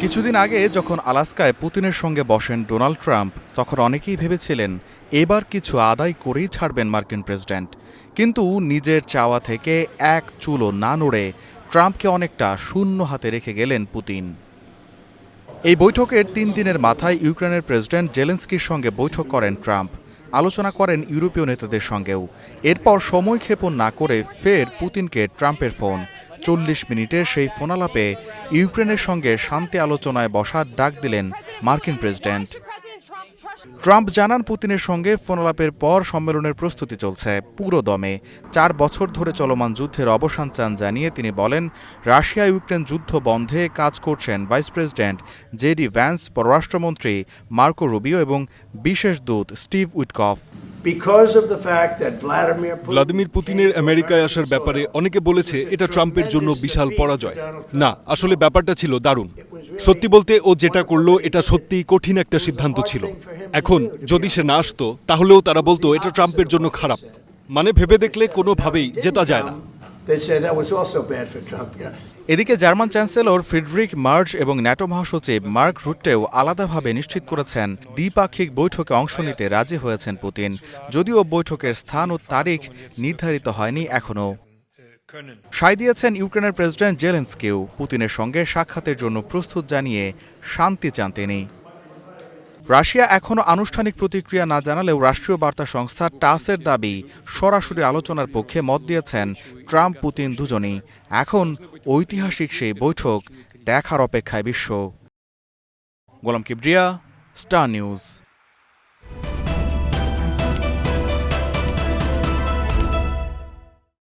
কিছুদিন আগে যখন আলাস্কায় পুতিনের সঙ্গে বসেন ডোনাল্ড ট্রাম্প, তখন অনেকেই ভেবেছিলেন এবার কিছু আদায় করেই ছাড়বেন মার্কিন প্রেসিডেন্ট। কিন্তু নিজের চাওয়া থেকে এক চুলও না নড়ে ট্রাম্পকে অনেকটা শূন্য হাতে রেখে গেলেন পুতিন। এই বৈঠকের 3 দিনের মাথায় ইউক্রেনের প্রেসিডেন্ট জেলেনস্কির সঙ্গে বৈঠক করেন ট্রাম্প। আলোচনা করেন ইউরোপীয় নেতাদের সঙ্গেও। এরপর সময় ক্ষেপণ না করে ফের পুতিনকে ট্রাম্পের ফোন। 40 মিনিটের সেই ফোনালাপে ইউক্রেনের সঙ্গে শান্তি আলোচনায় বসার ডাক দিলেন মার্কিন প্রেসিডেন্ট। ট্রাম্প জানান, পুতিনের সঙ্গে ফোনালাপের পর সম্মেলনের প্রস্তুতি চলছে পুরো দমে। 4 বছর ধরে চলমান যুদ্ধের অবসান চান জানিয়ে তিনি বলেন, রাশিয়া ইউক্রেন যুদ্ধ বন্ধে কাজ করছেন ভাইস প্রেসিডেন্ট জেডি ভ্যান্স, পররাষ্ট্রমন্ত্রী মার্কো রুবিও এবং বিশেষ দূত স্টিভ উইটকফ। ভ্লাদিমির পুতিনের আমেরিকায় আসার ব্যাপারে অনেকে বলেছে এটা ট্রাম্পের জন্য বিশাল পরাজয়। না, আসলে ব্যাপারটা ছিল দারুণ। সত্যি বলতে ও যেটা করলো এটা সত্যিই কঠিন একটা সিদ্ধান্ত ছিল। এখন যদি সে না আসতো তাহলেও তারা বলতো এটা ট্রাম্পের জন্য খারাপ। মানে ভেবে দেখলে কোনোভাবেই জেতা যায় না। এদিকে জার্মান চ্যান্সেলর ফ্রিডরিখ মার্জ এবং ন্যাটো মহাসচিব মার্ক রুটেও আলাদাভাবে নিশ্চিত করেছেন দ্বিপাক্ষিক বৈঠকে অংশ নিতে রাজি হয়েছেন পুতিন, যদিও বৈঠকের স্থান ও তারিখ নির্ধারিত হয়নি এখনও। সায় দিয়েছেন ইউক্রেনের প্রেসিডেন্ট জেলেনস্কিও। পুতিনের সঙ্গে সাক্ষাতের জন্য প্রস্তুত জানিয়ে শান্তি চান তিনি। রাশিয়া এখনও আনুষ্ঠানিক প্রতিক্রিয়া না জানালেও রাষ্ট্রীয় বার্তা সংস্থা টাসের দাবি, সরাসরি আলোচনার পক্ষে মত দিয়েছেন ট্রাম্প পুতিন দুজনেই। এখন ঐতিহাসিক সেই বৈঠক দেখার অপেক্ষায় বিশ্ব। গোলাম কিবরিয়া, স্টার নিউজ।